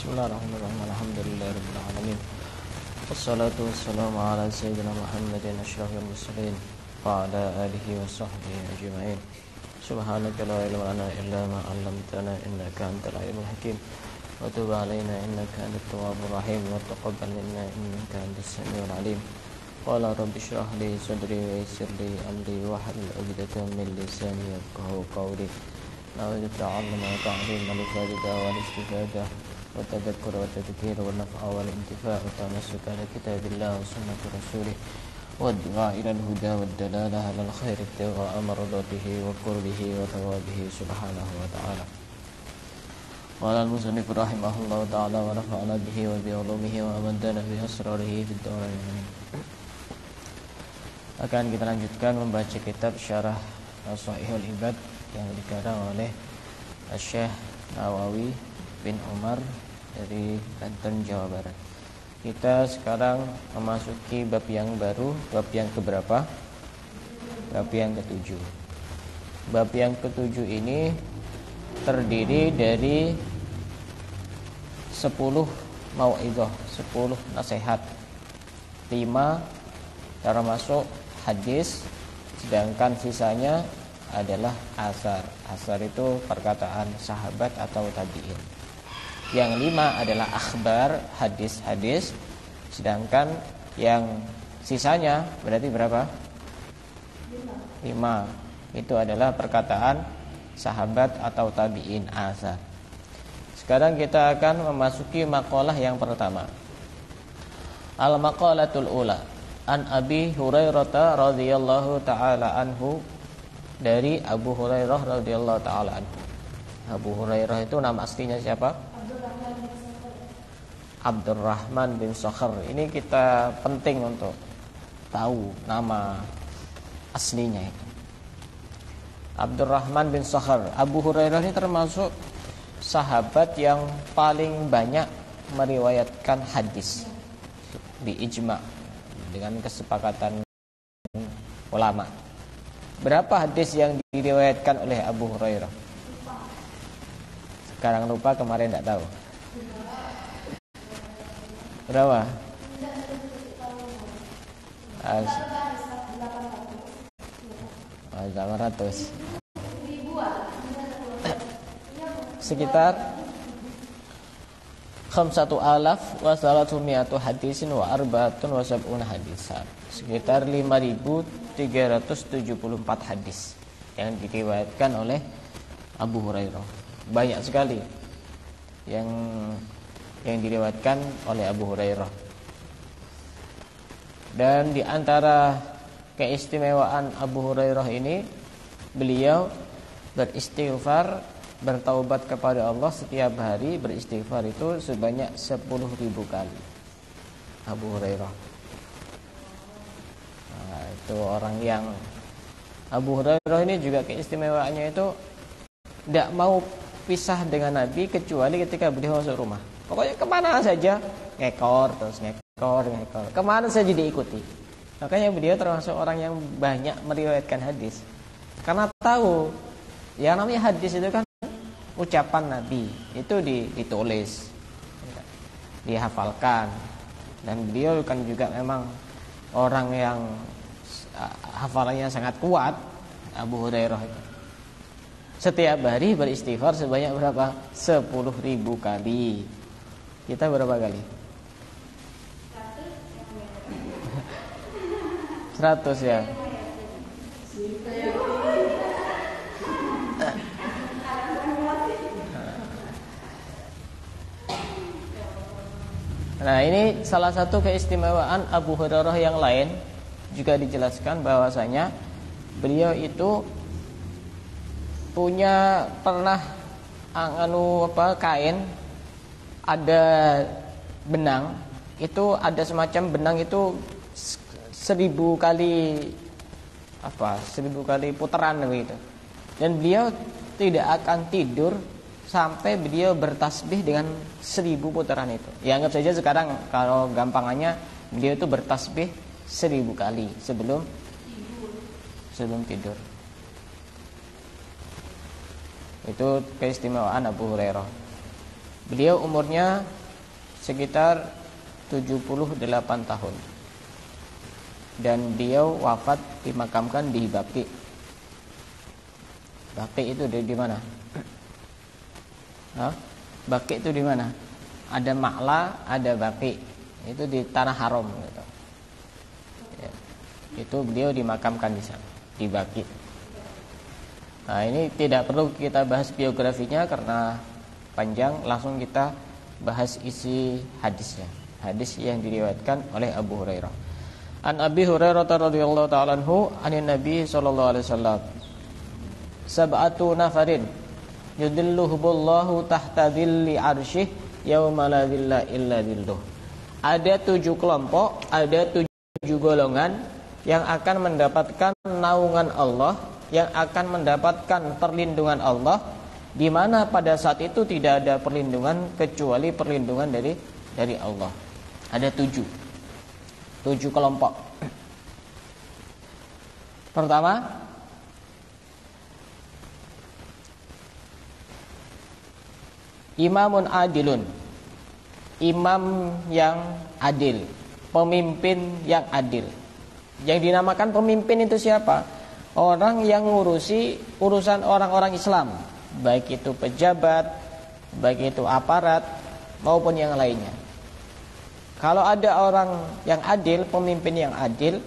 Bismillahirrahmanirrahim. Alhamdulillahirabbil alamin. Wassalatu wassalamu ala sayyidina Muhammadin asyrafil mursalin wa ala alihi wa sahbihi ajma'in. Subhanaka la ilma lana illa ma 'allamtana innaka antal alimul hakim. Wa tub 'alaina innaka antat tawwabur rahim wa taqabbal minna innaka antas samiul alim. Qala rabbi shrah li sadri wa yassir li amri wahlul 'uqdatam min lisani yafqahu qawli. Na'udzu ta'allama wa ta'lim al-faidah wal istifadah wa tadhakkur wa tadhkir wa naf'a wal intifa' wa tamassuk ala kitabillah wa sunnati rasulih wa du'a ila al-huda wa dalalah ala al-khair ibtigha'a mardatihi wa qurbihi wa thawabihi subhanahu wa ta'ala. Qala al-musannif rahimahullahu ta'ala wa nafa'ana bihi wa bi ulumihi wa amadana bi asrarihi fid dharain. Akan kita lanjutkan membaca kitab Syarah Shahihul Ibad yang dikarang oleh Syekh Nawawi bin Umar dari Banten, Jawa Barat. Kita sekarang memasuki bab yang baru, bab yang keberapa? Bab yang ketujuh. Bab yang ketujuh ini terdiri dari 10 mau'izah, 10 nasihat, 5 termasuk hadis, sedangkan sisanya adalah asar. Asar itu perkataan sahabat atau tabi'in. Yang 5 adalah akhbar, hadis-hadis, sedangkan yang sisanya berarti berapa? 5. Itu adalah perkataan sahabat atau tabi'in, asar. Sekarang kita akan memasuki maqalah yang pertama. Al-maqalatul ula an Abi Hurairah radhiyallahu taala anhu, dari Abu Hurairah radhiyallahu taala anhu. Abu Hurairah itu nama aslinya siapa? Abdurrahman bin Sakhar. Ini kita penting untuk tahu nama aslinya itu. Abdurrahman bin Sakhar. Abu Hurairah ini termasuk sahabat yang paling banyak meriwayatkan hadis di ijma' dengan kesepakatan ulama. Berapa hadis yang diriwayatkan oleh Abu Hurairah? Sekarang lupa, kemarin tidak tahu. Berapa? 800. Sekitar 5,300 hadisin wa arba'atun wa sab'una hadisan. Sekitar 5.374 hadis yang diriwayatkan oleh Abu Hurairah. Banyak sekali yang diriwayatkan oleh Abu Hurairah. Dan di antara keistimewaan Abu Hurairah ini, beliau beristighfar, bertaubat kepada Allah setiap hari. Beristighfar itu sebanyak 10.000 kali. Abu Hurairah, nah, itu orang yang Abu Hurairah ini juga keistimewaannya itu tidak mau pisah dengan Nabi kecuali ketika beliau masuk rumah. Pokoknya kemana saja ngekor, terus ngekor. Kemana saja diikuti. Makanya beliau termasuk orang yang banyak meriwayatkan hadis, karena tahu yang namanya hadis itu kan ucapan Nabi, itu ditulis, dihafalkan. Dan beliau kan juga memang orang yang hafalannya sangat kuat. Abu Hurairah itu setiap hari beristighfar sebanyak berapa? 10.000 kali. Kita berapa kali? 100 ya. Nah, ini salah satu keistimewaan Abu Hurairah yang lain. Juga dijelaskan bahwasanya beliau itu pernah kain, ada benang, itu ada semacam benang itu 1000 kali 1000 kali putaran begitu. Dan beliau tidak akan tidur sampai beliau bertasbih dengan 1000 putaran itu. Ya, anggap saja sekarang kalau gampangannya beliau itu bertasbih 1000 kali sebelum tidur. Itu keistimewaan Abu Hurairah. Beliau umurnya sekitar 78 tahun. Dan beliau wafat dimakamkan di Baqi. Baqi itu di mana? Baqi itu di mana? Ada Ma'la, ada Baqi. Itu di tanah haram gitu. Ya. Itu beliau dimakamkan di sana, di Baqi. Nah, ini tidak perlu kita bahas biografinya karena panjang, langsung kita bahas isi hadisnya. Hadis yang diriwayatkan oleh Abu Hurairah. An Abi Hurairah radhiyallahu ta'ala anhu, anin Nabi sallallahu alaihi wasallam. Sab'atu nafarin yudilluhumullahu tahta dhilli arsyih yauma la dhilla illa dhilluh. Ada 7 kelompok, ada 7 golongan yang akan mendapatkan naungan Allah, yang akan mendapatkan perlindungan Allah, di mana pada saat itu tidak ada perlindungan kecuali perlindungan dari Allah. Ada 7 kelompok. Pertama, imamun adilun, imam yang adil, pemimpin yang adil. Yang dinamakan pemimpin itu siapa? Orang yang ngurusi urusan orang-orang Islam, baik itu pejabat, baik itu aparat, maupun yang lainnya. Kalau ada orang yang adil, pemimpin yang adil,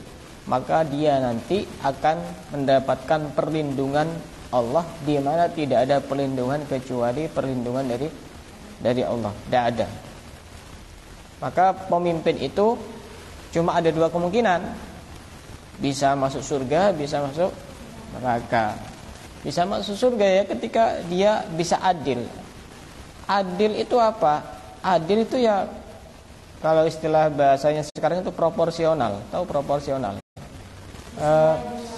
maka dia nanti akan mendapatkan perlindungan Allah, di mana tidak ada perlindungan kecuali perlindungan dari Allah. Tidak ada. Maka pemimpin itu cuma ada 2 kemungkinan. Bisa masuk surga, bisa masuk neraka. Bisa masuk surga ya ketika dia bisa adil. Adil itu apa? Adil itu ya, kalau istilah bahasanya sekarang itu proporsional. Tahu proporsional?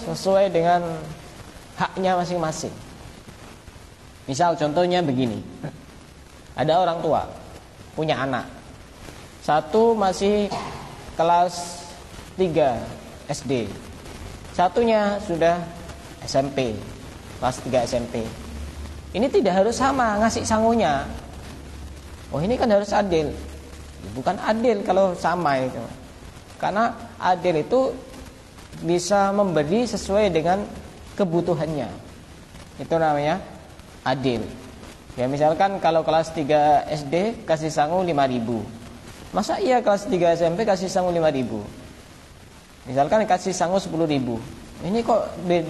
Sesuai dengan haknya masing-masing. Misal contohnya begini. Ada orang tua punya anak. Satu masih kelas 3 SD. Satunya sudah SMP, kelas 3 SMP. Ini tidak harus sama ngasih sangunya. Oh, ini kan harus adil. Bukan adil kalau sama itu. Karena adil itu bisa memberi sesuai dengan kebutuhannya. Itu namanya adil. Ya, misalkan kalau kelas 3 SD kasih sangu 5.000. Masa iya kelas 3 SMP kasih sangu 5.000? Misalkan kasih sangu 10.000. Ini kok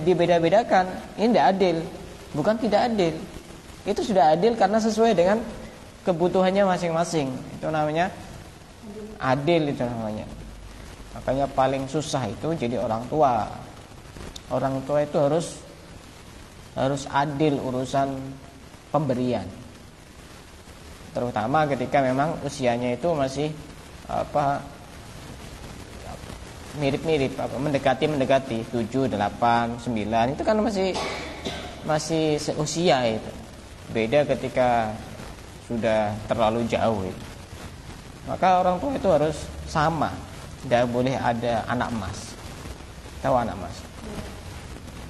dibeda-bedakan? Ini tidak adil. Bukan tidak adil. Itu sudah adil karena sesuai dengan kebutuhannya masing-masing. Itu namanya adil, itu namanya. Makanya paling susah itu jadi orang tua. Orang tua itu harus adil urusan pemberian. Terutama ketika memang usianya itu masih mirip-mirip, mendekati 7, 8, 9. Itu kan masih seusia itu. Beda ketika sudah terlalu jauh itu. Maka orang tua itu harus sama. Tidak boleh ada anak emas. Tahu anak emas?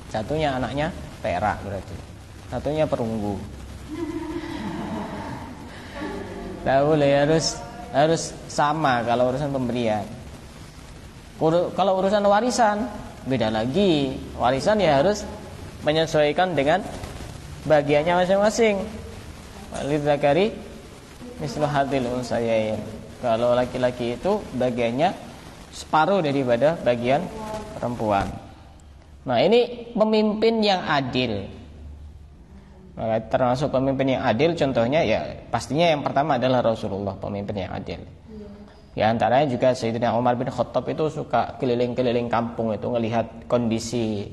Satunya anaknya perak berarti. Satunya perunggu. Tidak boleh, harus sama kalau urusan pemberian. Kalau urusan warisan beda lagi. Warisan ya harus menyesuaikan dengan bagiannya masing-masing. Lidzakari mislu hadzil unsayain. Kalau laki-laki itu bagiannya separuh daripada bagian perempuan. Nah, ini pemimpin yang adil. Maka termasuk pemimpin yang adil contohnya ya pastinya yang pertama adalah Rasulullah, pemimpin yang adil. Ya, antaranya juga Sayyidina Umar bin Khattab itu suka keliling-keliling kampung itu ngelihat kondisi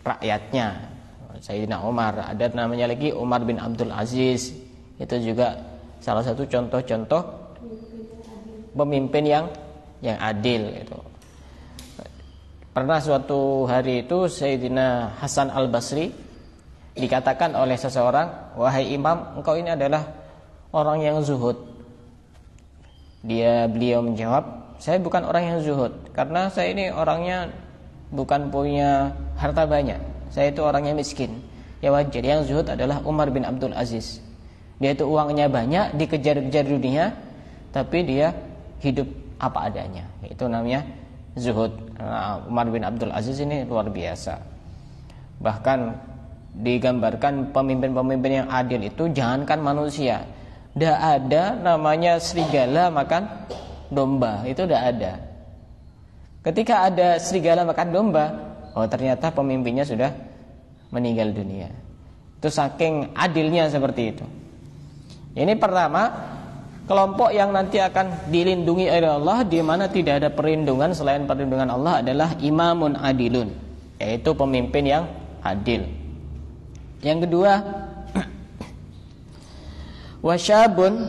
rakyatnya. Sayyidina Umar, ada namanya lagi Umar bin Abdul Aziz. Itu juga salah satu contoh-contoh pemimpin yang adil itu. Pernah suatu hari itu Sayyidina Hasan Al-Basri dikatakan oleh seseorang, "Wahai imam, engkau ini adalah orang yang zuhud." Beliau menjawab, "Saya bukan orang yang zuhud, karena saya ini orangnya bukan punya harta banyak. Saya itu orangnya miskin." Ya wajar, yang zuhud adalah Umar bin Abdul Aziz. Dia itu uangnya banyak, dikejar-kejar dunia, tapi dia hidup apa adanya. Itu namanya zuhud. Nah, Umar bin Abdul Aziz ini luar biasa. Bahkan digambarkan pemimpin-pemimpin yang adil itu jangankan manusia, tidak ada namanya serigala makan domba, itu tidak ada. Ketika ada serigala makan domba, oh ternyata pemimpinnya sudah meninggal dunia. Itu saking adilnya seperti itu. Ini pertama, kelompok yang nanti akan dilindungi oleh Allah, di mana tidak ada perlindungan selain perlindungan Allah, adalah imamun adilun, yaitu pemimpin yang adil. Yang kedua, wasyabun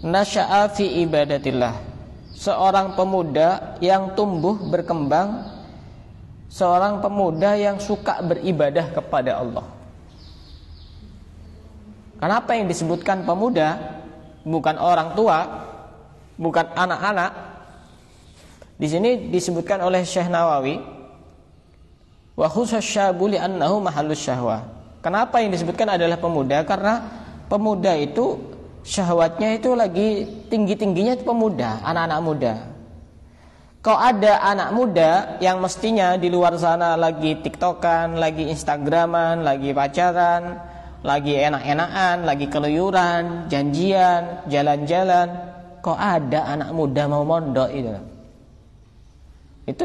nasya'a fi ibadatillah, seorang pemuda yang tumbuh berkembang, seorang pemuda yang suka beribadah kepada Allah. Kenapa yang disebutkan pemuda, bukan orang tua, bukan anak-anak? Di sini disebutkan oleh Syekh Nawawi, wa khusasyabu li'annahu mahallus syahwah. Kenapa yang disebutkan adalah pemuda? Karena pemuda itu syahwatnya itu lagi tinggi-tingginya, itu pemuda, anak-anak muda. Kalau ada anak muda yang mestinya di luar sana lagi tiktokan, lagi instagraman, lagi pacaran, lagi enak-enakan, lagi keluyuran, janjian, jalan-jalan, kok ada anak muda mau mondok itu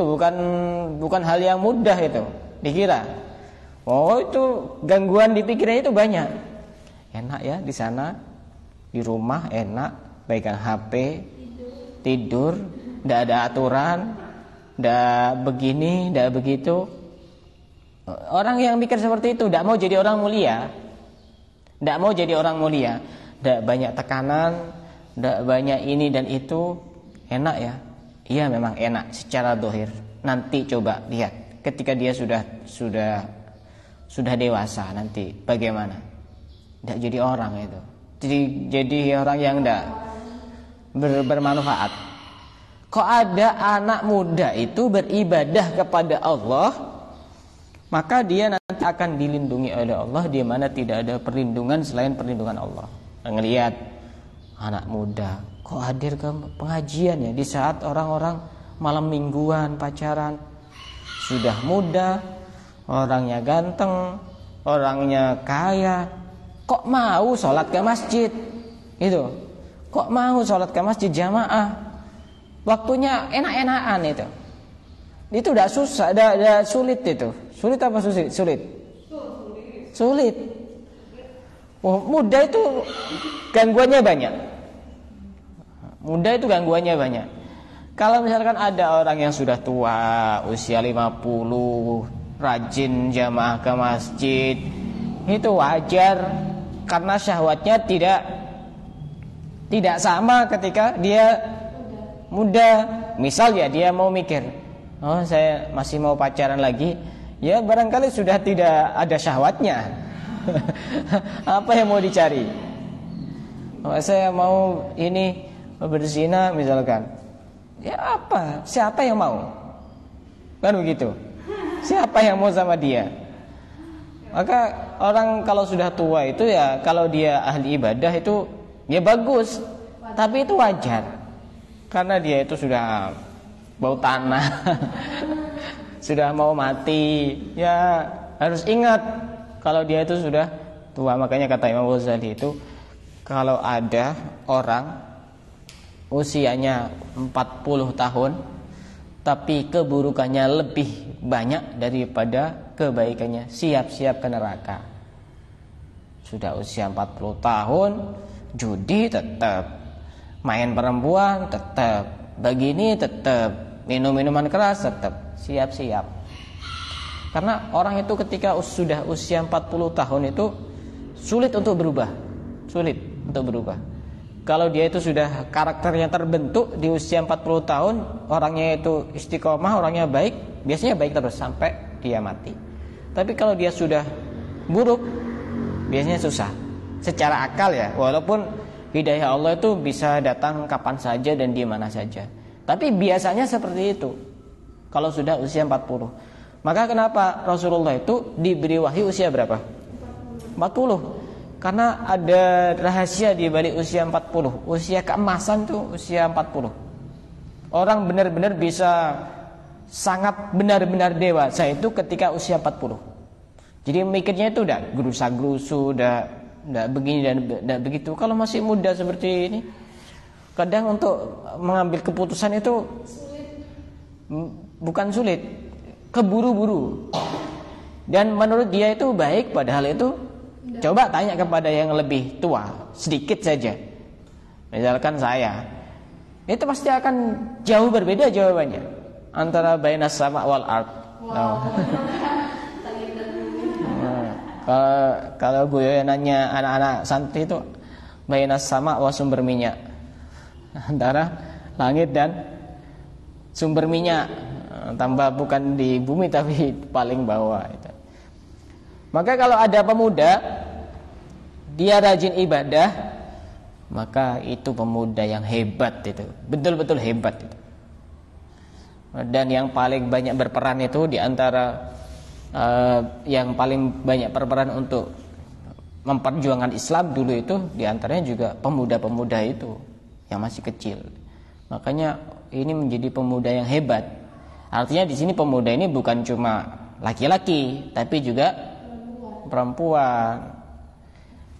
bukan hal yang mudah itu dikira. Oh, itu gangguan di pikirannya itu banyak. Enak ya di sana, di rumah enak, pegang HP, tidur, tidak ada aturan, tidak begini, tidak begitu. Orang yang mikir seperti itu tidak mau jadi orang mulia. Tidak mau jadi orang mulia, tidak banyak tekanan, tidak banyak ini dan itu. Enak ya? Iya memang enak secara zahir. Nanti coba lihat ketika dia sudah dewasa nanti bagaimana? Tidak jadi orang itu. Jadi orang yang tidak bermanfaat. Kok ada anak muda itu beribadah kepada Allah, maka dia nanti akan dilindungi oleh Allah, di mana tidak ada perlindungan selain perlindungan Allah. Ngelihat anak muda kok hadir ke pengajian ya di saat orang-orang malam mingguan pacaran. Sudah muda, orangnya ganteng, orangnya kaya, kok mau sholat ke masjid? Itu kok mau sholat ke masjid jamaah? Waktunya enak-enakan itu. Itu udah susah, udah sulit itu. Sulit apa sulit? Sulit. Oh, muda itu gangguannya banyak. Kalau misalkan ada orang yang sudah tua, usia 50, rajin jamaah ke masjid, itu wajar karena syahwatnya tidak sama ketika dia muda. Misal ya dia mau mikir, oh saya masih mau pacaran lagi, ya barangkali sudah tidak ada syahwatnya. Apa yang mau dicari? Oh, saya mau ini berzina misalkan, ya apa? Siapa yang mau? Kan begitu. Siapa yang mau sama dia? Maka orang kalau sudah tua itu ya, kalau dia ahli ibadah itu ya bagus, tapi itu wajar karena dia itu sudah bau tanah, sudah mau mati. Ya harus ingat kalau dia itu sudah tua. Makanya kata Imam Ghazali itu, kalau ada orang usianya 40 tahun tapi keburukannya lebih banyak daripada kebaikannya, siap-siap ke neraka. Sudah usia 40 tahun, judi tetap, main perempuan tetap, begini tetap, minum minuman keras tetap, siap-siap. Karena orang itu ketika sudah usia 40 tahun itu sulit untuk berubah. Kalau dia itu sudah karakternya terbentuk di usia 40 tahun, orangnya itu istiqomah, orangnya baik, biasanya baik terus sampai dia mati. Tapi kalau dia sudah buruk, biasanya susah. Secara akal ya, walaupun hidayah Allah itu bisa datang kapan saja dan di mana saja. Tapi biasanya seperti itu kalau sudah usia 40. Maka kenapa Rasulullah itu diberi wahyu usia berapa? 40. Karena ada rahasia di balik usia 40. Usia keemasan tuh usia 40. Orang benar-benar bisa sangat benar-benar dewasa itu ketika usia 40. Jadi mikirnya itu udah gerusa-gerusu, udah begini dan udah begitu. Kalau masih muda seperti ini, kadang untuk mengambil keputusan itu bukan sulit, keburu-buru. Dan menurut dia itu baik, padahal itu coba tanya kepada yang lebih tua, sedikit saja. Misalkan saya, itu pasti akan jauh berbeda jawabannya antara bainas sama wal ard. Wow. Kalau gue nanya anak-anak santri itu bainas sama wa sumber minyak, antara langit dan sumber minyak, tambah bukan di bumi tapi paling bawah itu. Maka kalau ada pemuda dia rajin ibadah, maka itu pemuda yang hebat, itu betul-betul hebat itu. Dan yang paling banyak berperan itu di antara yang paling banyak berperan untuk memperjuangkan Islam dulu itu diantaranya juga pemuda-pemuda itu yang masih kecil. Makanya ini menjadi pemuda yang hebat. Artinya di sini pemuda ini bukan cuma laki-laki, tapi juga perempuan.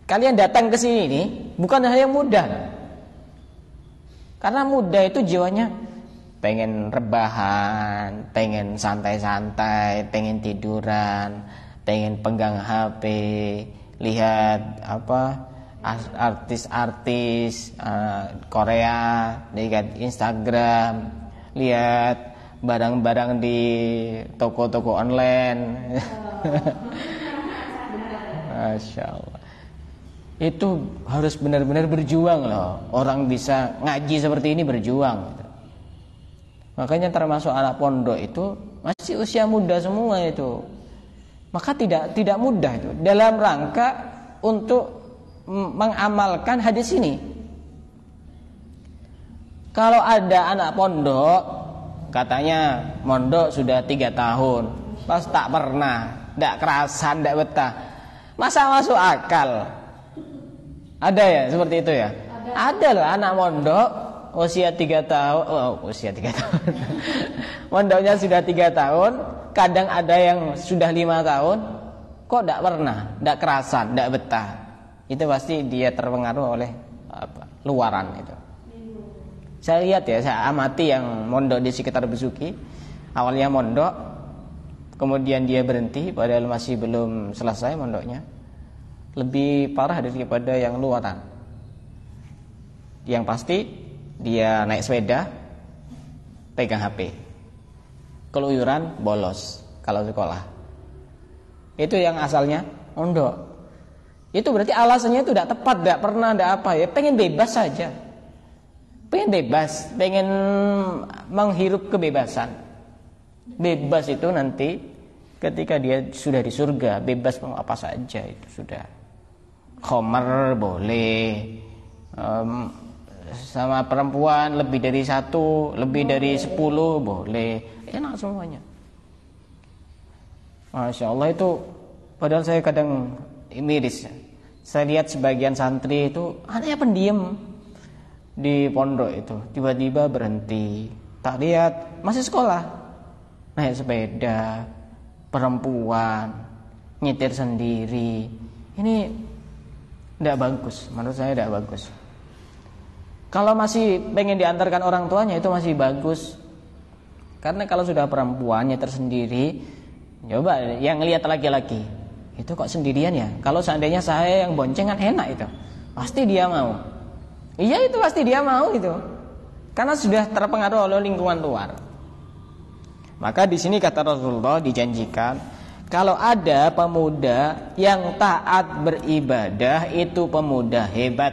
Kalian datang ke sini ini bukan hal yang mudah, karena muda itu jiwanya pengen rebahan, pengen santai-santai, pengen tiduran, pengen pegang HP, lihat artis-artis Korea, lihat Instagram, lihat barang-barang di toko-toko online. Masya Allah. Itu harus benar-benar berjuang loh. Orang bisa ngaji seperti ini berjuang. Makanya termasuk anak pondok itu masih usia muda semua itu. Maka tidak mudah itu dalam rangka untuk mengamalkan hadis ini. Kalau ada anak pondok katanya mondok sudah 3 tahun, pas tak pernah, tidak kerasan, tidak betah, masa masuk akal? Ada ya seperti itu ya? Ada lah anak mondok usia 3 tahun, usia 3 tahun. Mondoknya sudah 3 tahun, kadang ada yang sudah 5 tahun, kok tidak pernah, tidak kerasan, tidak betah. Itu pasti dia terpengaruh oleh luaran itu. Saya lihat ya, saya amati yang mondok di sekitar Besuki. Awalnya mondok, kemudian dia berhenti padahal masih belum selesai mondoknya. Lebih parah daripada yang luaran. Yang pasti dia naik sepeda, pegang HP, keluyuran, bolos kalau sekolah. Itu yang asalnya mondok. Itu berarti alasannya itu tidak tepat, tidak pernah, tidak apa ya, pengen bebas saja. Pengen bebas, pengen menghirup kebebasan. Bebas itu nanti ketika dia sudah di surga, bebas mau apa saja itu sudah. Khomer boleh, sama perempuan lebih dari 1, lebih dari 10 boleh, enak semuanya. Masya Allah itu. Padahal saya kadang miris. Saya lihat sebagian santri itu anaknya pendiam di pondok itu, tiba-tiba berhenti. Tak lihat masih sekolah, naik sepeda, perempuan, nyetir sendiri. Ini tidak bagus, menurut saya tidak bagus. Kalau masih pengen diantarkan orang tuanya itu masih bagus. Karena kalau sudah perempuan nyetir sendiri, coba yang lihat laki-laki, itu kok sendirian ya? Kalau seandainya saya yang bonceng kan enak itu, pasti dia mau. Iya itu pasti dia mau itu, karena sudah terpengaruh oleh lingkungan luar. Maka di sini kata Rasulullah dijanjikan, kalau ada pemuda yang taat beribadah, itu pemuda hebat,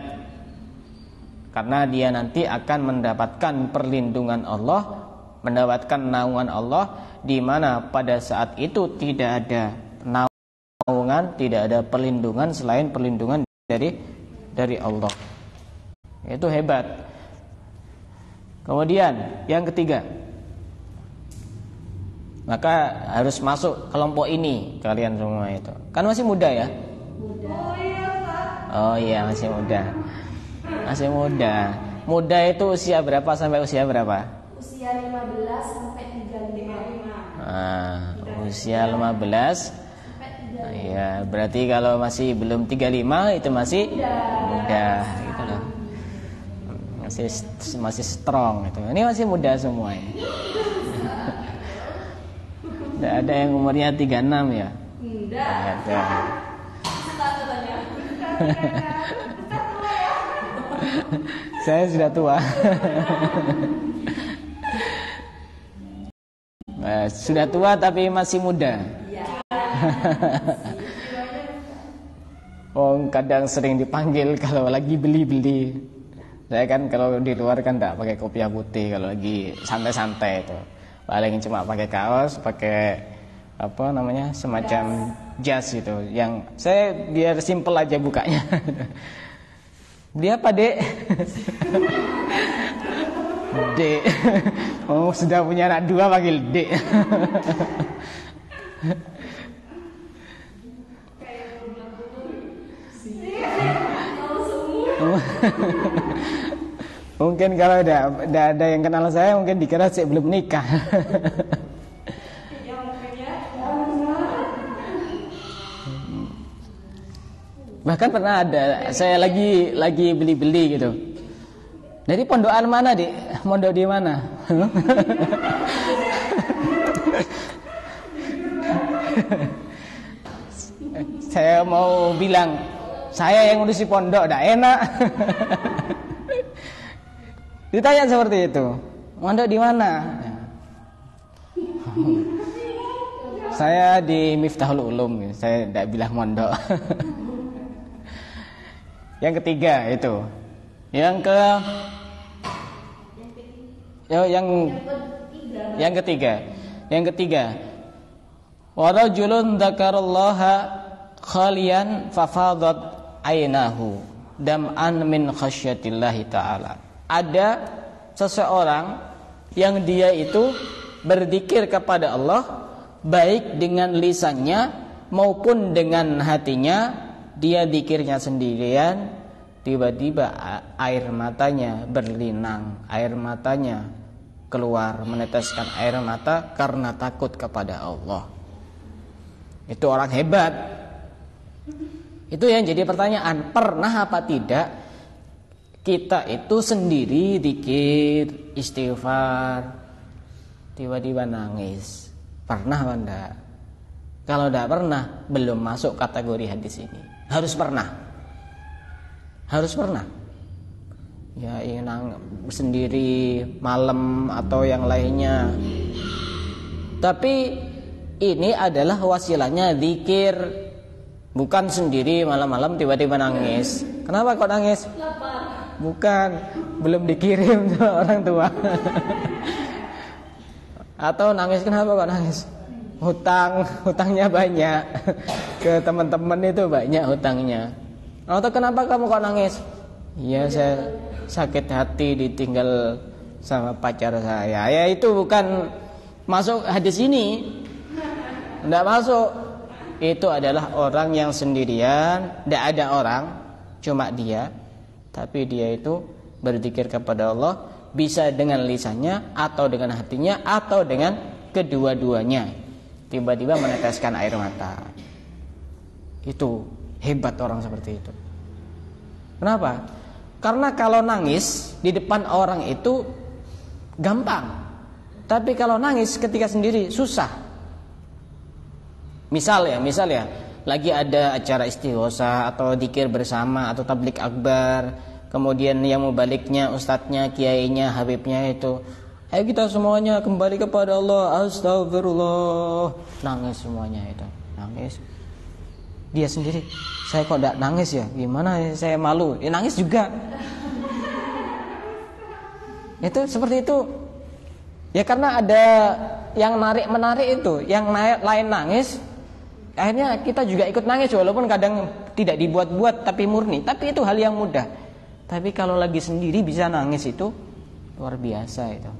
karena dia nanti akan mendapatkan perlindungan Allah, mendapatkan naungan Allah, di mana pada saat itu tidak ada naungan, tidak ada perlindungan selain perlindungan dari Allah. Itu hebat. Kemudian yang ketiga, maka harus masuk kelompok ini kalian semua itu. Kan masih muda ya? Oh iya, masih muda. Masih muda. Muda itu usia berapa sampai usia berapa? Usia 15 sampai 35. Usia 15 sampai 35. Ya, berarti kalau masih belum 35 itu masih muda gitu loh. Masih strong itu. Ini masih muda semua ini. Tidak ada yang umurnya 36 ya? Enggak. Ada. Saya sudah tua. Sudah tua tapi masih muda. Oh, kadang sering dipanggil kalau lagi beli-beli. Saya kan kalau di luar kan enggak pakai kopiah putih, kalau lagi santai-santai itu. Paling cuma pakai kaos, pakai apa namanya, semacam jas gitu. Yang saya biar simple aja bukanya. Dia apa, Dek? Dek. Oh, sudah punya anak 2 panggil Dek. Mungkin kalau udah ada yang kenal saya, mungkin dikira saya belum nikah. Bahkan pernah ada saya lagi beli-beli gitu. Dari pondokan mana, Dik? Mondok di mana? Saya mau bilang, saya yang ngurusi pondok, dah enak. Ditanya seperti itu, mondok di mana? Saya di Miftahul Ulum, saya tidak bilang mondok. Yang ketiga itu, yang ketiga, warajulun dzakarallaha khalian fafadat ainahu dam'an min khasyatillahi ta'ala. Ada seseorang yang dia itu berzikir kepada Allah baik dengan lisannya maupun dengan hatinya. Dia zikirnya sendirian, tiba-tiba air matanya berlinang, air matanya keluar, meneteskan air mata karena takut kepada Allah. Itu orang hebat. Itu yang jadi pertanyaan, pernah apa tidak kita itu sendiri zikir, istighfar, tiba-tiba nangis? Pernah apa enggak? Kalau enggak pernah, belum masuk kategori hadis ini. Harus pernah. Harus pernah. Ya, ingin sendiri malam atau yang lainnya. Tapi ini adalah wasilahnya zikir, bukan sendiri malam-malam tiba-tiba nangis. Kenapa kok nangis? Lapar. Bukan, belum dikirim sama orang tua. Atau nangis, kenapa kok nangis? Hutangnya banyak. Ke teman-teman itu banyak hutangnya. Atau kenapa kamu kok nangis? Iya, saya sakit hati ditinggal sama pacar saya. Ya itu bukan masuk hadis ini. Tidak masuk. Itu adalah orang yang sendirian, tidak ada orang, cuma dia. Tapi dia itu berzikir kepada Allah, bisa dengan lisannya atau dengan hatinya atau dengan kedua-duanya. Tiba-tiba meneteskan air mata. Itu hebat orang seperti itu. Kenapa? Karena kalau nangis di depan orang itu gampang. Tapi kalau nangis ketika sendiri susah. Misal ya, lagi ada acara istighosa atau dzikir bersama atau tablik akbar, kemudian yang mubaliknya, ustadznya, kiainya, habibnya itu, ayo kita semuanya kembali kepada Allah, astagfirullah. Nangis semuanya itu, nangis. Dia sendiri, saya kok tidak nangis ya? Gimana ya, saya malu. Ya nangis juga. Itu seperti itu. Ya karena ada yang menarik itu, yang lain nangis, akhirnya kita juga ikut nangis walaupun kadang tidak dibuat-buat tapi murni. Tapi itu hal yang mudah. Tapi kalau lagi sendiri bisa nangis itu luar biasa itu.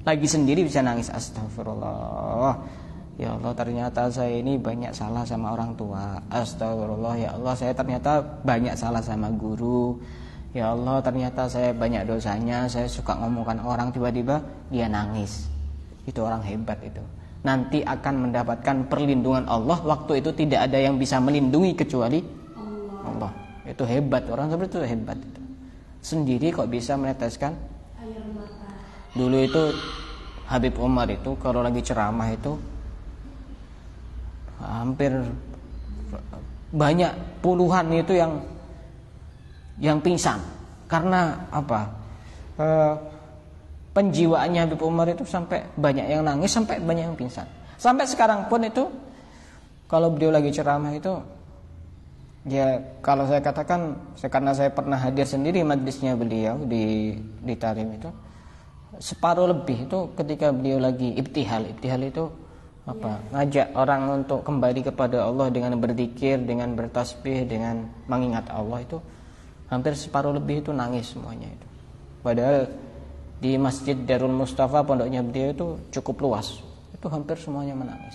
Lagi sendiri bisa nangis, astagfirullah. Ya Allah, ternyata saya ini banyak salah sama orang tua. Astagfirullah, ya Allah, saya ternyata banyak salah sama guru. Ya Allah, ternyata saya banyak dosanya, saya suka ngomongkan orang, tiba-tiba dia nangis. Itu orang hebat itu. Nanti akan mendapatkan perlindungan Allah. Waktu itu tidak ada yang bisa melindungi kecuali Allah. Itu hebat, orang seperti itu hebat itu. Sendiri kok bisa meneteskan air mata. Dulu itu Habib Umar itu kalau lagi ceramah itu hampir banyak puluhan itu yang pingsan. Karena apa? Penjiwaannya Habib Umar itu sampai banyak yang nangis, sampai banyak yang pingsan. Sampai sekarang pun itu kalau beliau lagi ceramah itu, ya kalau saya katakan, karena saya pernah hadir sendiri majlisnya beliau di Tarim itu, separuh lebih itu ketika beliau lagi ibtihal itu apa? Ngajak orang untuk kembali kepada Allah dengan berzikir, dengan bertasbih, dengan mengingat Allah, itu hampir separuh lebih itu nangis semuanya itu. Padahal di Masjid Darul Mustafa pondoknya beliau itu cukup luas, itu hampir semuanya menangis.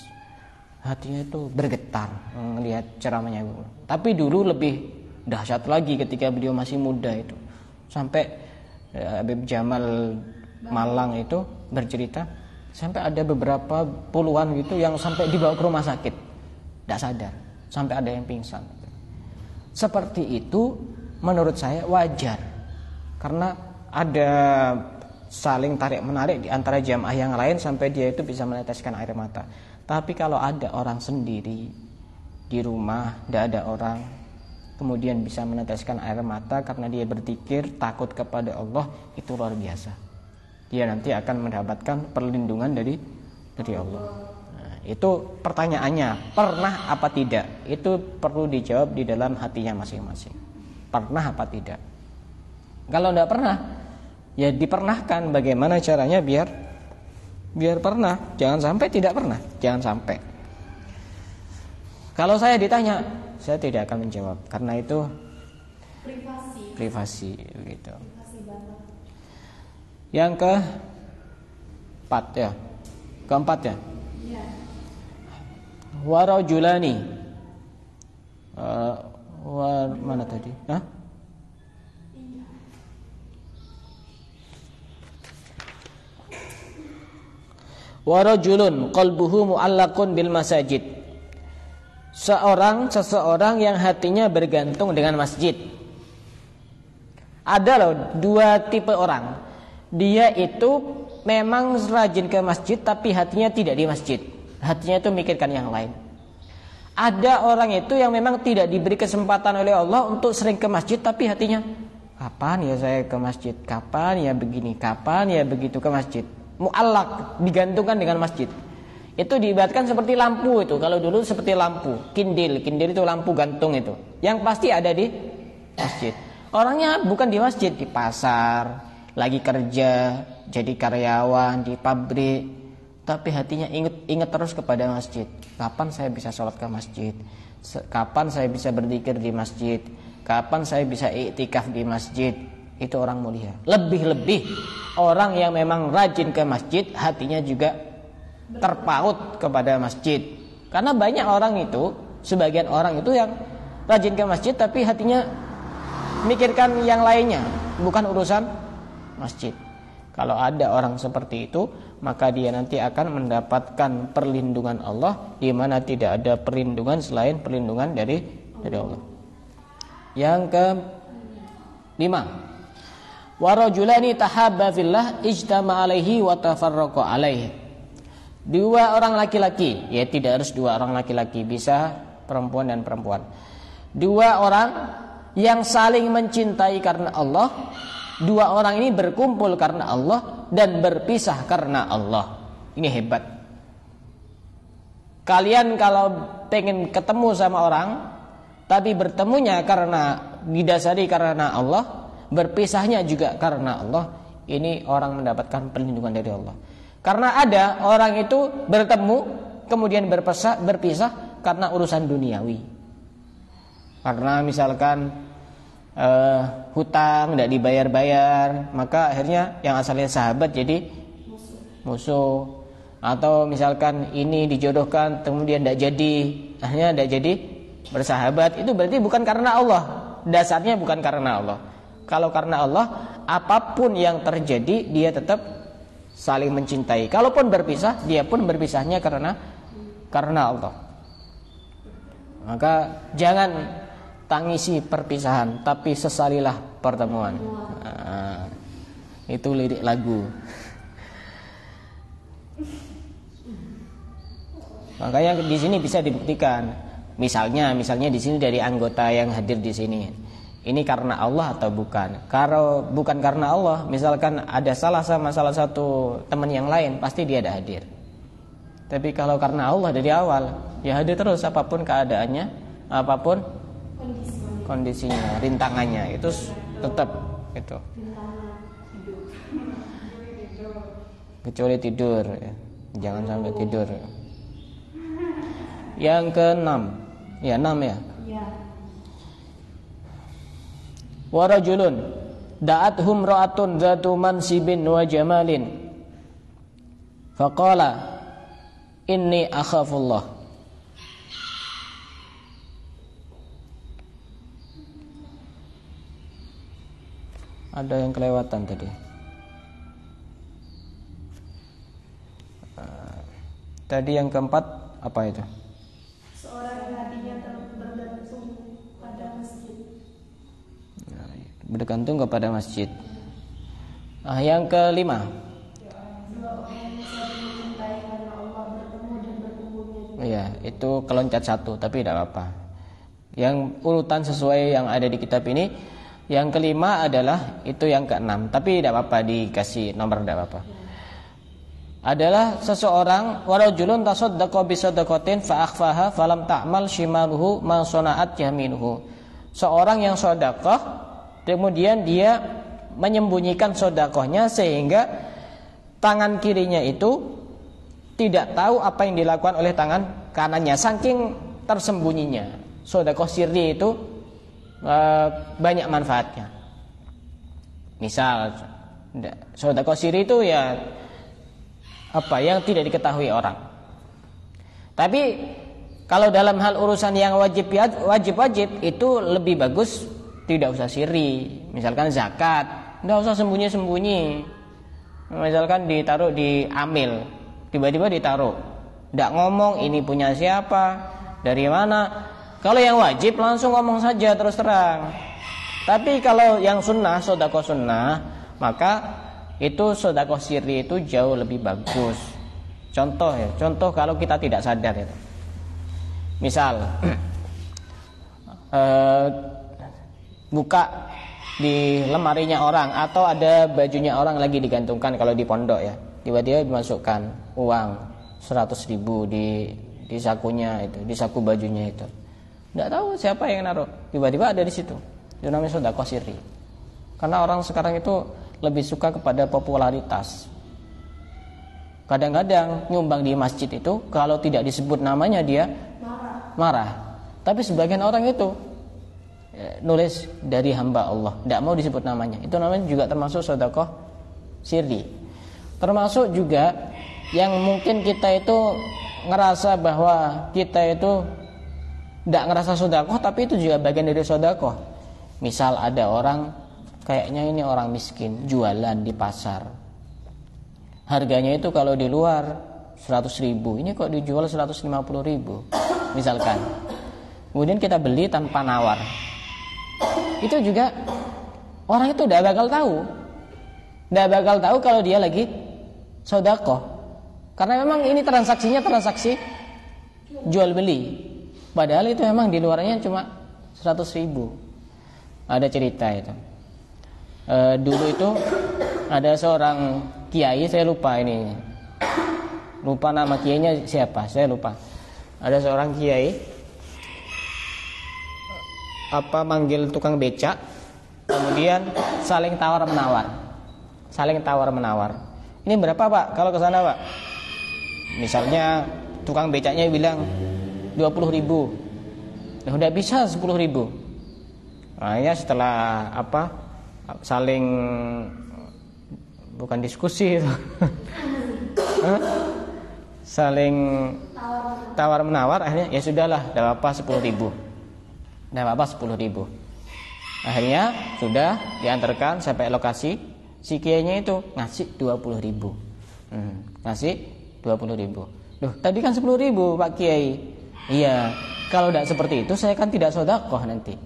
Hatinya itu bergetar melihat ceramahnya Ibu. Tapi dulu lebih dahsyat lagi ketika beliau masih muda itu. Sampai Habib Jamal Malang itu bercerita, sampai ada beberapa puluhan gitu yang sampai dibawa ke rumah sakit, tidak sadar, sampai ada yang pingsan. Seperti itu menurut saya wajar, karena ada saling tarik menarik di antara jamaah yang lain sampai dia itu bisa meneteskan air mata. Tapi kalau ada orang sendiri di rumah, tidak ada orang, kemudian bisa meneteskan air mata karena dia berzikir, takut kepada Allah, itu luar biasa. Dia nanti akan mendapatkan perlindungan dari Allah. Nah, itu pertanyaannya, pernah apa tidak? Itu perlu dijawab di dalam hatinya masing-masing. Pernah apa tidak? Kalau tidak pernah, ya dipernahkan. Bagaimana caranya biar pernah? Jangan sampai tidak pernah. Jangan sampai. Kalau saya ditanya, saya tidak akan menjawab karena itu privasi gitu. Yang keempat ya. Warajulani. Mana tadi? Hah? Warajulun qalbuhu mu'allaqun bil masajid. Seseorang yang hatinya bergantung dengan masjid. Ada loh dua tipe orang. Dia itu memang rajin ke masjid tapi hatinya tidak di masjid. Hatinya itu mikirkan yang lain. Ada orang itu yang memang tidak diberi kesempatan oleh Allah untuk sering ke masjid, tapi hatinya, kapan ya saya ke masjid? Kapan ya begini? Kapan ya begitu ke masjid? Mu'allaq, digantungkan dengan masjid. Itu diibaratkan seperti lampu itu. Kalau dulu seperti lampu, kindil itu lampu gantung itu. Yang pasti ada di masjid. Orangnya bukan di masjid, di pasar, lagi kerja, jadi karyawan di pabrik, tapi hatinya ingat terus kepada masjid. Kapan saya bisa sholat ke masjid? Kapan saya bisa berzikir di masjid? Kapan saya bisa iktikaf di masjid? Itu orang mulia. Lebih-lebih orang yang memang rajin ke masjid, hatinya juga terpaut kepada masjid. Karena banyak orang itu, sebagian orang itu yang rajin ke masjid tapi hatinya mikirkan yang lainnya, bukan urusan masjid. Kalau ada orang seperti itu, maka dia nanti akan mendapatkan perlindungan Allah, di mana tidak ada perlindungan selain perlindungan dari Allah. Yang ke-5, warajulani tahabba fillah ijtama alaihi wa tafarraqa alaihi. Dua orang laki-laki, ya tidak harus dua orang laki-laki, bisa perempuan dan perempuan. Dua orang yang saling mencintai karena Allah. Dua orang ini berkumpul karena Allah dan berpisah karena Allah. Ini hebat. Kalian kalau pengen ketemu sama orang, tapi bertemunya karena didasari karena Allah, berpisahnya juga karena Allah, ini orang mendapatkan perlindungan dari Allah. Karena ada orang itu bertemu kemudian berpisah karena urusan duniawi. Karena misalkan hutang tidak dibayar-bayar, maka akhirnya yang asalnya sahabat jadi musuh. Atau misalkan ini dijodohkan kemudian tidak jadi, akhirnya tidak jadi bersahabat, itu berarti bukan karena Allah. Dasarnya bukan karena Allah. Kalau karena Allah, apapun yang terjadi dia tetap saling mencintai. Kalaupun berpisah, dia pun berpisahnya karena Allah. Maka jangan tangisi perpisahan, tapi sesalilah pertemuan. Nah, itu lirik lagu. Makanya di sini bisa dibuktikan. Misalnya di sini dari anggota yang hadir di sini, ini karena Allah atau bukan? Kalau bukan karena Allah, misalkan ada salah sama salah satu teman yang lain, pasti dia ada hadir. Tapi kalau karena Allah dari awal, ya hadir terus apapun keadaannya, apapun kondisinya, rintangannya, itu tetap itu. Kecuali tidur, ya. Jangan sampai tidur. Yang keenam, ya 6 ya. Ya. Warajulun da'athum ra'atun dzatu mansibin wa jamalin. Faqala inni akhafullah. Ada yang kelewatan tadi. Tadi yang keempat apa itu? Seorang yang hatinya bergantung pada masjid. Bergantung kepada masjid. Yang kelima. Iya, itu keloncat satu, tapi tidak apa-apa. Yang urutan sesuai yang ada di kitab ini. Yang kelima adalah itu yang keenam, tapi tidak apa-apa dikasih nomor, tidak apa-apa. Adalah seseorang warajulun tasaddaqa bi sadaqatin fa akhfaha falam ta'mal shimaluhu ma sana'at yaminuhu. Seorang yang sedekah kemudian dia menyembunyikan sedekahnya sehingga tangan kirinya itu tidak tahu apa yang dilakukan oleh tangan kanannya, saking tersembunyinya. Sedekah sirri itu banyak manfaatnya. Misal sedekah sirri itu ya apa yang tidak diketahui orang. Tapi kalau dalam hal urusan yang wajib itu lebih bagus tidak usah sirri. Misalkan zakat, tidak usah sembunyi-sembunyi. Misalkan ditaruh di amil, tiba-tiba ditaruh, tidak ngomong ini punya siapa, dari mana. Kalau yang wajib langsung ngomong saja terus terang. Tapi kalau yang sunnah, sedekah sunnah, maka itu sedekah sirri itu jauh lebih bagus. Contoh kalau kita tidak sadar itu. Misal buka di lemarinya orang atau ada bajunya orang lagi digantungkan kalau di pondok ya. Tiba-tiba dimasukkan uang 100.000 di sakunya itu, di saku bajunya itu. Tidak tahu siapa yang naruh. Tiba-tiba ada di situ. Itu namanya sedekah sirri. Karena orang sekarang itu lebih suka kepada popularitas. Kadang-kadang nyumbang di masjid itu kalau tidak disebut namanya dia marah. Tapi sebagian orang itu nulis dari hamba Allah, tidak mau disebut namanya. Itu namanya juga termasuk sedekah sirri. Termasuk juga yang mungkin kita itu ngerasa bahwa kita itu tidak ngerasa sedekah, tapi itu juga bagian dari sedekah. Misal ada orang kayaknya ini orang miskin, jualan di pasar. Harganya itu kalau di luar 100.000, ini kok dijual 150.000 misalkan. Kemudian kita beli tanpa nawar. Itu juga orang itu tidak bakal tahu. Tidak bakal tahu kalau dia lagi sedekah. Karena memang ini transaksinya transaksi jual beli. Padahal itu memang di luarnya cuma 100.000. Ada cerita itu. Dulu itu ada seorang kiai, saya lupa nama kiainya siapa, saya lupa. Ada seorang kiai manggil tukang becak, kemudian saling tawar menawar. Ini berapa Pak kalau ke sana Pak? Misalnya tukang becaknya bilang 20.000, udah bisa 10.000. Akhirnya setelah saling bukan diskusi itu saling tawar menawar, akhirnya ya sudahlah, tidak apa-apa 10.000. Tidak apa-apa 10.000. Akhirnya sudah diantarkan sampai lokasi, si kiainya itu ngasih 20.000. Ngasih 20.000. Loh, tadi kan 10.000 Pak Kiai. Iya, kalau tidak seperti itu saya kan tidak sedekah nanti.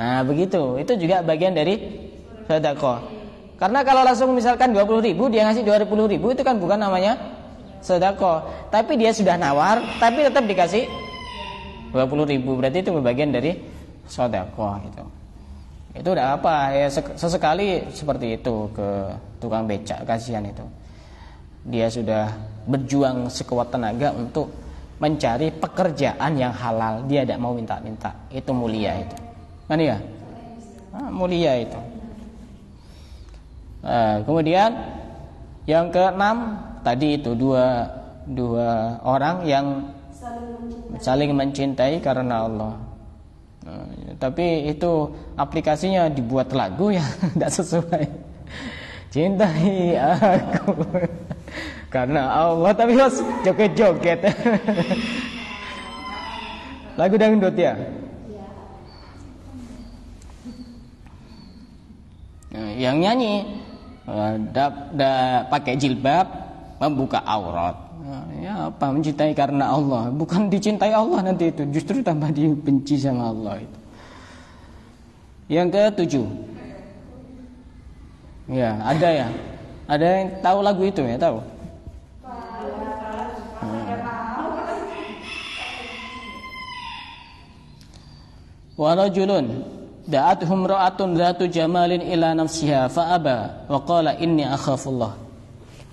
Nah begitu, itu juga bagian dari sedekah. Karena kalau langsung misalkan 20.000 dia ngasih 20.000, itu kan bukan namanya sedekah. Tapi dia sudah nawar, tapi tetap dikasih 20.000, berarti itu bagian dari sedekah gitu. Itu udah apa ya, sesekali seperti itu ke tukang becak, kasihan itu. Dia sudah berjuang sekuat tenaga untuk mencari pekerjaan yang halal, dia tidak mau minta-minta. Itu mulia itu. Kan ya? Mulia itu. Kemudian yang keenam tadi itu dua orang yang saling mencintai karena Allah. Tapi itu aplikasinya dibuat lagu ya tidak sesuai. Cintai aku karena Allah, tapi harus joget-joget. Lagu dangdut ya. Yang nyanyi pakai jilbab, membuka aurat. Ya apa, mencintai karena Allah, bukan dicintai Allah nanti itu, justru tambah dibenci sama Allah itu. Yang ketujuh, ya ada ya, ada yang tahu lagu itu ya, tahu? Wa rajulun da'atuhum ra'atun dhatu jamalin ila nafsiha fa aba wa qala inni akhafullah.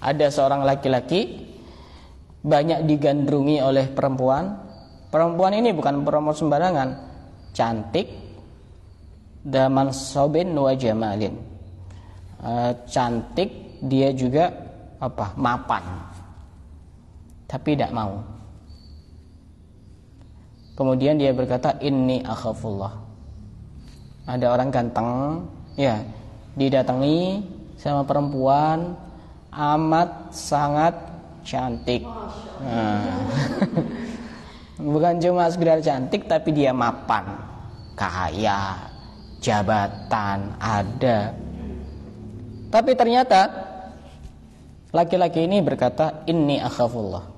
Ada seorang laki-laki banyak digandrungi oleh perempuan. Perempuan ini bukan perempuan sembarangan, cantik, daman sobin wa jamalin. Cantik, dia juga mapan, tapi tidak mau. Kemudian dia berkata, inni akhafullah. Ada orang ganteng, ya, didatangi sama perempuan amat sangat cantik. Bukan cuma sekedar cantik, tapi dia mapan, kaya, jabatan ada. Tapi ternyata laki-laki ini berkata, inni akhafullah.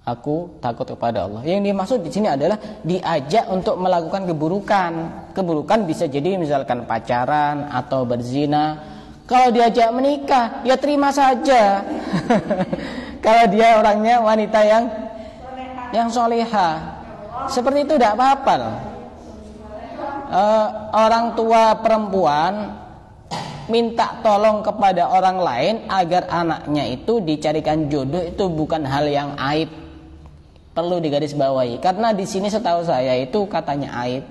Aku takut kepada Allah. Yang dimaksud di sini adalah diajak untuk melakukan keburukan. Keburukan bisa jadi misalkan pacaran atau berzina. Kalau diajak menikah, ya terima saja. Kalau dia orangnya wanita yang soleha, seperti itu tidak apa-apa. Orang tua perempuan minta tolong kepada orang lain agar anaknya itu dicarikan jodoh, itu bukan hal yang aib. Perlu digarisbawahi, karena di sini setahu saya itu katanya aib,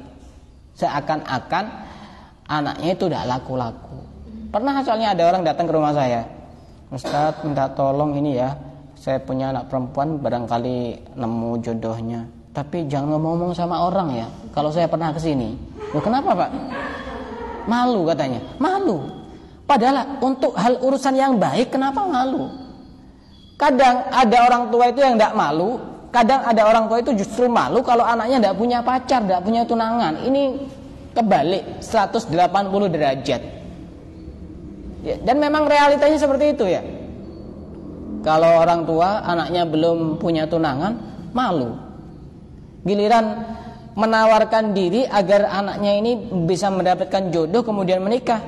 seakan-akan anaknya itu tidak laku-laku. Pernah soalnya ada orang datang ke rumah saya, Ustaz minta tolong ini ya, saya punya anak perempuan barangkali nemu jodohnya, tapi jangan ngomong sama orang ya kalau saya pernah kesini. Loh, kenapa Pak? Malu katanya. Malu. Padahal untuk hal urusan yang baik kenapa malu? Kadang ada orang tua itu yang tidak malu, kadang ada orang tua itu justru malu kalau anaknya tidak punya pacar, tidak punya tunangan. Ini kebalik 180 derajat ya, dan memang realitanya seperti itu ya. Kalau orang tua anaknya belum punya tunangan, malu. Giliran menawarkan diri agar anaknya ini bisa mendapatkan jodoh kemudian menikah,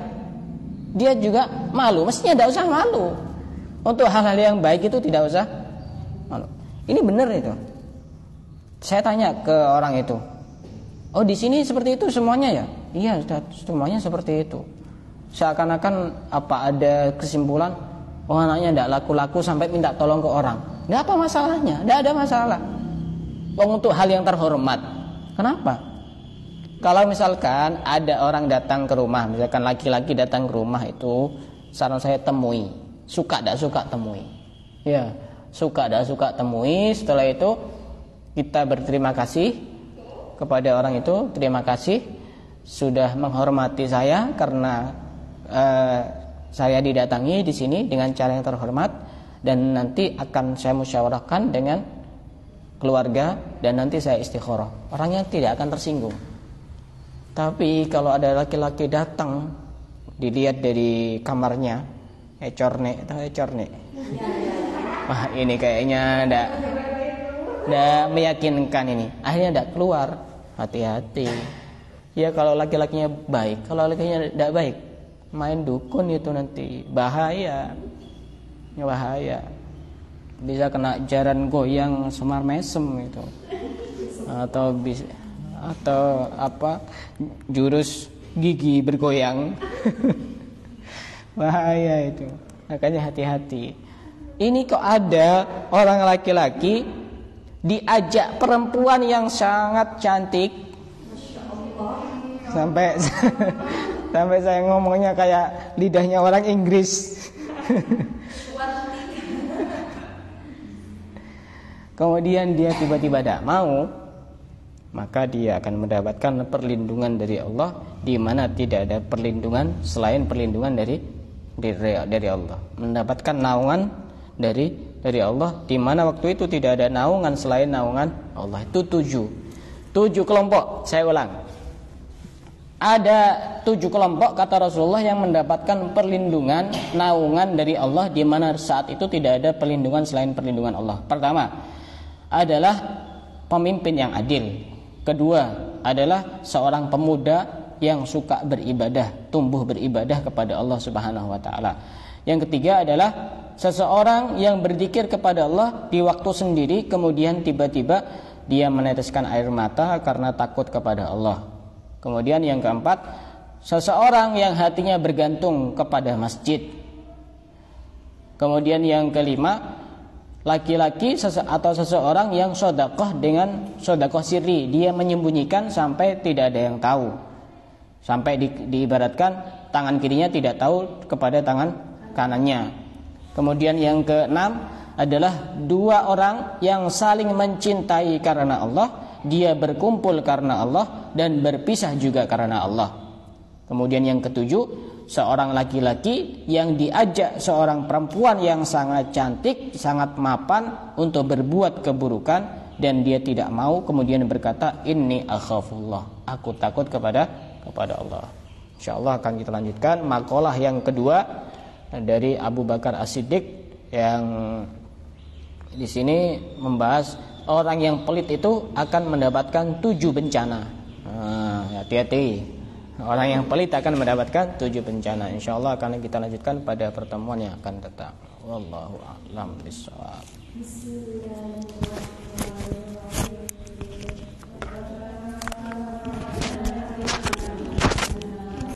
dia juga malu. Mestinya tidak usah malu. Untuk hal-hal yang baik itu tidak usah malu. Ini benar itu. Saya tanya ke orang itu, oh di sini seperti itu semuanya ya? Iya, semuanya seperti itu. Seakan-akan ada kesimpulan, oh anaknya tidak laku-laku sampai minta tolong ke orang. Tidak apa masalahnya, tidak ada masalah. Untuk hal yang terhormat. Kenapa? Kalau misalkan ada orang datang ke rumah, misalkan laki-laki datang ke rumah itu, saran saya temui. Suka tidak suka temui. Ya. Suka tidak suka temui. Setelah itu kita berterima kasih kepada orang itu. Terima kasih sudah menghormati saya karena saya didatangi di sini dengan cara yang terhormat. dan nanti akan saya musyawarahkan dengan keluarga dan nanti saya istikharah. Orangnya tidak akan tersinggung. Tapi kalau ada laki-laki datang, dilihat dari kamarnya, ecorne, wah ini kayaknya tidak meyakinkan ini. Akhirnya tidak keluar. Hati-hati. Ya kalau laki-lakinya baik, kalau laki-lakinya tidak baik, main dukun itu nanti bahaya. Bisa kena jaran goyang semar mesem itu. Atau apa jurus gigi bergoyang. Bahaya itu. Makanya hati-hati. Ini kok ada orang laki-laki diajak perempuan yang sangat cantik, sampai saya ngomongnya kayak lidahnya orang Inggris. Kemudian dia tiba-tiba tidak mau, maka dia akan mendapatkan perlindungan dari Allah, di mana tidak ada perlindungan selain perlindungan dari Allah. Mendapatkan naungan dari Allah, di mana waktu itu tidak ada naungan selain naungan Allah. Itu 7 kelompok. Saya ulang, ada 7 kelompok kata Rasulullah yang mendapatkan perlindungan, naungan dari Allah, di mana saat itu tidak ada perlindungan selain perlindungan Allah. Pertama adalah pemimpin yang adil. Kedua adalah seorang pemuda yang suka beribadah, tumbuh beribadah kepada Allah Subhanahu wa taala. Yang ketiga adalah seseorang yang berzikir kepada Allah di waktu sendiri, kemudian tiba-tiba dia meneteskan air mata karena takut kepada Allah. Kemudian yang keempat, seseorang yang hatinya bergantung kepada masjid. Kemudian yang kelima, laki-laki atau seseorang yang sedekah dengan sedekah sirri, dia menyembunyikan sampai tidak ada yang tahu, sampai diibaratkan tangan kirinya tidak tahu kepada tangan kanannya. Kemudian yang keenam adalah 2 orang yang saling mencintai karena Allah, dia berkumpul karena Allah dan berpisah juga karena Allah. Kemudian yang ketujuh, seorang laki-laki yang diajak seorang perempuan yang sangat cantik, sangat mapan untuk berbuat keburukan, dan dia tidak mau, kemudian berkata, inni akhafullah, aku takut kepada Allah. Insyaallah akan kita lanjutkan makalah yang kedua dari Abu Bakar As-Siddiq, yang di sini membahas orang yang pelit itu akan mendapatkan 7 bencana. Hati-hati. Orang yang pelit akan mendapatkan 7 bencana. Insyaallah akan kita lanjutkan pada pertemuan yang akan datang. Wallahu a'lam bishawab. Bismillahirrahmanirrahim.